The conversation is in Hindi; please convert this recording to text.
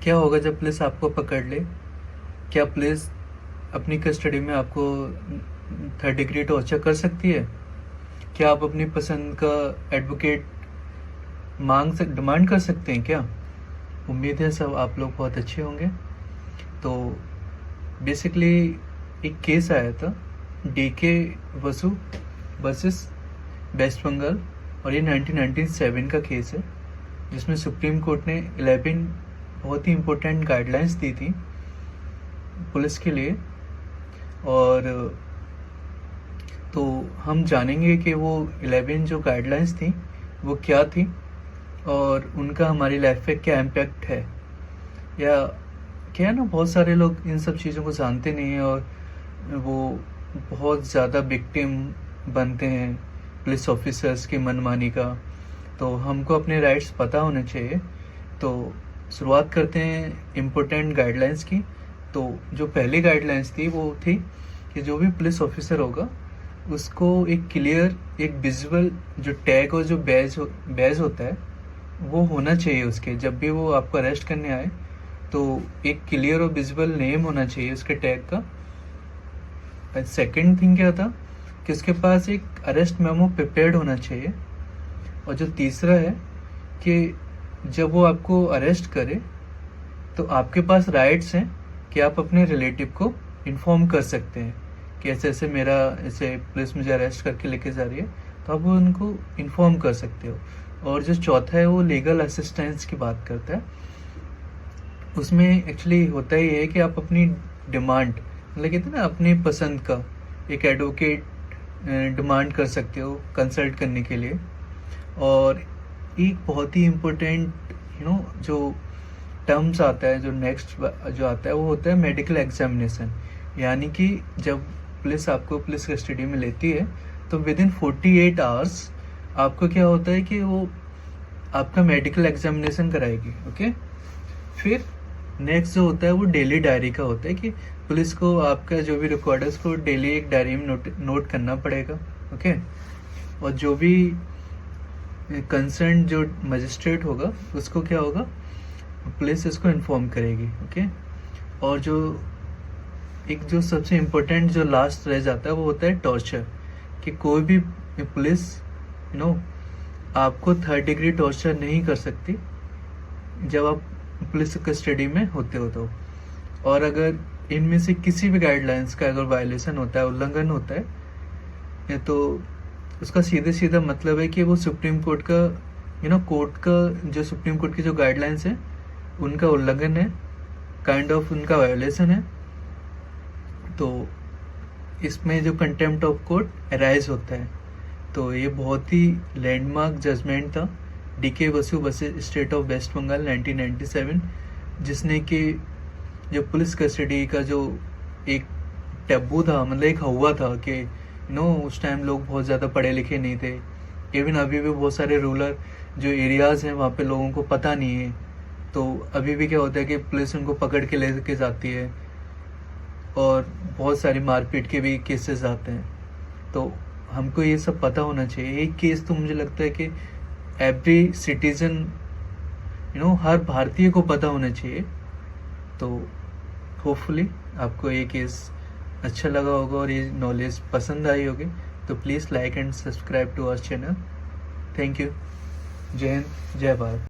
क्या होगा जब पुलिस आपको पकड़ ले? क्या पुलिस अपनी कस्टडी में आपको थर्ड डिग्री टॉर्चर कर सकती है? क्या आप अपनी पसंद का एडवोकेट डिमांड कर सकते हैं क्या? उम्मीद है सब आप लोग बहुत अच्छे होंगे। तो बेसिकली एक केस आया था, DK Basu versus West Bengal, और ये 1997 का केस है, जिसमें सुप्रीम कोर्ट ने 11 बहुत ही इम्पोर्टेंट गाइडलाइंस दी थी पुलिस के लिए। और तो हम जानेंगे कि वो 11 जो गाइडलाइंस थी वो क्या थी और उनका हमारी लाइफ पे क्या इम्पैक्ट है। या क्या है ना, बहुत सारे लोग इन सब चीज़ों को जानते नहीं हैं और वो बहुत ज़्यादा विक्टिम बनते हैं पुलिस ऑफिसर्स की मनमानी का। तो हमको अपने राइट्स पता होने चाहिए। तो शुरुआत करते हैं इम्पोर्टेंट गाइडलाइंस की। तो जो पहली गाइडलाइंस थी वो थी कि जो भी पुलिस ऑफिसर होगा उसको एक क्लियर, एक विजुअल जो टैग और जो बैज होता है वो होना चाहिए उसके। जब भी वो आपको अरेस्ट करने आए तो एक क्लियर और विजिबल नेम होना चाहिए उसके टैग का। सेकंड थिंग क्या था कि उसके पास एक अरेस्ट मेमो प्रिपेयर्ड होना चाहिए। और जो तीसरा है कि जब वो आपको अरेस्ट करे तो आपके पास राइट्स हैं कि आप अपने रिलेटिव को इन्फॉर्म कर सकते हैं कि ऐसे ऐसे मेरा ऐसे पुलिस मुझे अरेस्ट करके लेके जा रही है, तो आप उनको इन्फॉर्म कर सकते हो। और जो चौथा है वो लीगल असिस्टेंस की बात करता है। उसमें एक्चुअली होता ही है कि आप अपनी डिमांड, मतलब कहते हैं ना, अपनी पसंद का एक एडवोकेट डिमांड कर सकते हो कंसल्ट करने के लिए। और एक बहुत ही इम्पोर्टेंट जो टर्म्स आता है, जो नेक्स्ट जो आता है वो होता है मेडिकल एग्जामिनेशन। यानी कि जब पुलिस आपको पुलिस कस्टडी में लेती है तो विद इन 48 आवर्स आपको क्या होता है कि वो आपका मेडिकल एग्जामिनेशन कराएगी। ओके, फिर नेक्स्ट जो होता है वो डेली डायरी का होता है कि पुलिस को आपका जो भी रिकॉर्ड है उसको डेली एक डायरी में नोट करना पड़ेगा। ओके, और जो भी कंसर्न जो मजिस्ट्रेट होगा उसको क्या होगा, पुलिस इसको इन्फॉर्म करेगी। ओके, और जो एक जो सबसे इम्पोर्टेंट जो लास्ट रह जाता है वो होता है टॉर्चर, कि कोई भी पुलिस आपको थर्ड डिग्री टॉर्चर नहीं कर सकती जब आप पुलिस कस्टडी में होते हो तो। और अगर इनमें से किसी भी गाइडलाइंस का अगर वायलेशन होता है, उल्लंघन होता है, तो उसका सीधे सीधा मतलब है कि वो सुप्रीम कोर्ट का कोर्ट का जो सुप्रीम कोर्ट की जो गाइडलाइंस है उनका उल्लंघन है, काइंड ऑफ उनका वायलेशन है। तो इसमें जो कंटेम्प्ट ऑफ कोर्ट अराइज होता है। तो ये बहुत ही लैंडमार्क जजमेंट था, DK Basu versus state of west Bengal 1997, जिसने कि जो पुलिस कस्टडी का जो एक टैबू था, मतलब एक हवा था कि उस टाइम लोग बहुत ज़्यादा पढ़े लिखे नहीं थे। इवन अभी भी बहुत सारे रूरल जो एरियाज़ हैं वहाँ पे लोगों को पता नहीं है। तो अभी भी क्या होता है कि पुलिस उनको पकड़ के लेके जाती है और बहुत सारी मारपीट के भी केसेस आते हैं। तो हमको ये सब पता होना चाहिए। एक केस तो मुझे लगता है कि एवरी सिटीजन हर भारतीय को पता होना चाहिए। तो होपफुली आपको ये केस अच्छा लगा होगा और ये नॉलेज पसंद आई होगी। तो please like and subscribe to our channel. Thank you. जय हिंद, जय भारत।